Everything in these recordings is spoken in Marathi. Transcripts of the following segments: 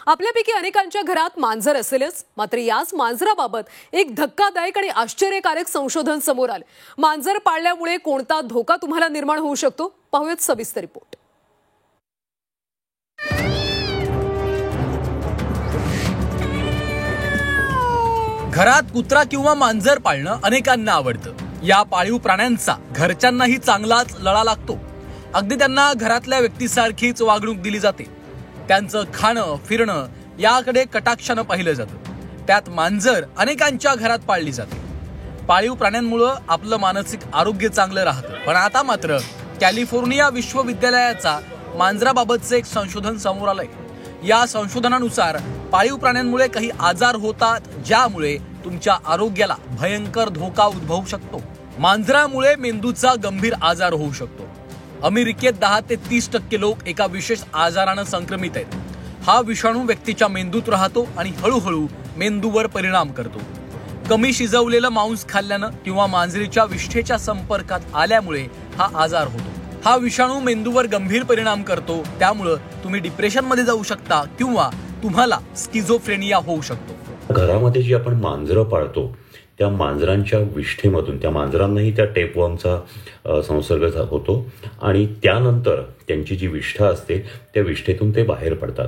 आपल्यापैकी अनेकांच्या घरात मांजर असेलच, मात्र याच मांजराबाबत एक धक्कादायक आणि आश्चर्यकारक संशोधन समोर आले। मांजर पाळल्यामुळे कोणता धोका तुम्हाला निर्माण होऊ शकतो, पाहूयात सविस्तर रिपोर्ट। घरात कुत्रा किंवा मांजर पाळणं अनेकांना आवडतं। या पाळीव प्राण्यांचा घरच्यांनाही चांगलाच लळा लागतो। अगदी त्यांना घरातल्या व्यक्तीसारखीच वागणूक दिली जाते। त्यांचं खाणं फिरणं याकडे कटाक्षानं पाहिलं जातं। त्यात मांजर अनेकांच्या घरात पाळली जाते। पाळीव प्राण्यांमुळे आपलं मानसिक आरोग्य चांगलं राहतं। पण आता मात्र कॅलिफोर्निया विश्वविद्यालयाचा मांजराबाबतचं एक संशोधन समोर आलंय। या संशोधनानुसार पाळीव प्राण्यांमुळे काही आजार होतात, ज्यामुळे तुमच्या आरोग्याला भयंकर धोका उद्भवू शकतो। मांजरामुळे मेंदूचा गंभीर आजार होऊ शकतो। अमेरिकेत 10 ते 30% लोक एका विशेष आजारानं संक्रमित आहेत। हा विषाणू व्यक्तीच्या मेंदूत राहतो आणि हळूहळू मेंदूवर परिणाम करतो। कमी शिजवलेलं मांस खाल्ल्यानं किंवा मांजरीच्या विष्ठेच्या संपर्कात आल्यामुळे हा आजार होतो। हा विषाणू मेंदूवर गंभीर परिणाम करतो, त्यामुळे तुम्ही डिप्रेशन मध्ये जाऊ शकता किंवा तुम्हाला स्किझोफ्रेनिया होऊ शकतो। घरामध्ये जी आपण मांजरं पाळतो त्या मांजरांच्या विष्ठेमधून त्या मांजरांनाही त्या टेपवर्मचा संसर्ग होतो आणि त्यानंतर त्यांची जी विष्ठा असते त्या विष्ठेतून ते बाहेर पडतात।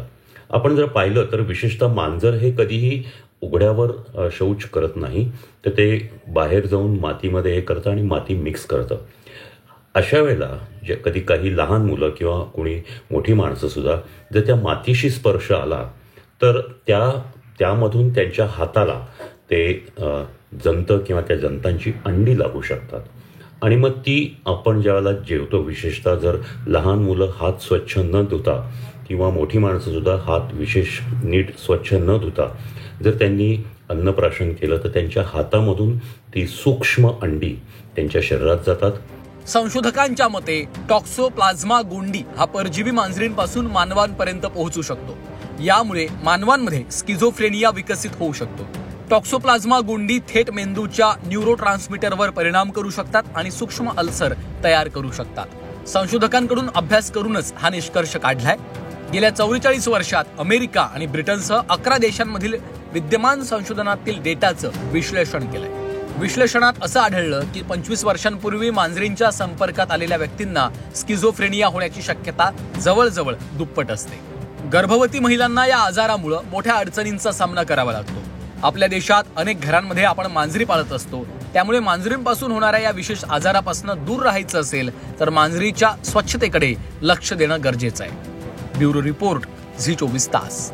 आपण जर पाहिलं तर विशेषतः मांजर हे कधीही उघड्यावर शौच करत नाही, तर ते बाहेर जाऊन मातीमध्ये हे करतं आणि माती मिक्स करतं। अशा वेळेला जे कधी काही लहान मुलं किंवा कोणी मोठी माणसं सुद्धा जर त्या मातीशी स्पर्श आला तर त्यामधून त्यांच्या हाताला ते जंत किंवा त्या जंतांची अंडी लागू शकतात आणि मग ती आपण ज्यावेळेला जेवतो, विशेषतः जर लहान मुलं हात स्वच्छ न धुता किंवा मोठी माणसं सुद्धा हात विशेष नीट स्वच्छ न धुता जर त्यांनी अन्नप्राशन केलं तर त्यांच्या हातामधून ती सूक्ष्म अंडी त्यांच्या शरीरात जातात। संशोधकांच्या मते टॉक्सोप्लाझ्मा गोंडी हा परजीवी मांजरींपासून मानवांपर्यंत पोहोचू शकतो। यामुळे मानवांमध्ये स्किझोफ्रेनिया विकसित होऊ शकतो। टॉक्सोप्लाझ्मा गोंडी थेट मेंदूच्या न्यूरोट्रान्समीटरवर परिणाम करू शकतात आणि सूक्ष्म अल्सर तयार करू शकतात। संशोधकांकडून अभ्यास करूनच हा निष्कर्ष काढलाय। गेल्या 44 वर्षात अमेरिका आणि ब्रिटनसह 11 देशांमधील विद्यमान संशोधनातील डेटाचं विश्लेषण केलंय। विश्लेषणात असं आढळलं की 25 वर्षांपूर्वी मांजरींच्या संपर्कात आलेल्या व्यक्तींना स्किझोफ्रेनिया होण्याची शक्यता जवळजवळ दुप्पट असते। गर्भवती महिलांना या आजारामुळे मोठ्या अडचणींचा सामना करावा लागतो। आपल्या देशात अनेक घरांमध्ये आपण मांजरी पाळत असतो, त्यामुळे मांजरींपासून होणाऱ्या या विशेष आजारापासून दूर राहायचं असेल तर मांजरीच्या स्वच्छतेकडे लक्ष देणं गरजेचं आहे। ब्युरो रिपोर्ट, झी 24 तास।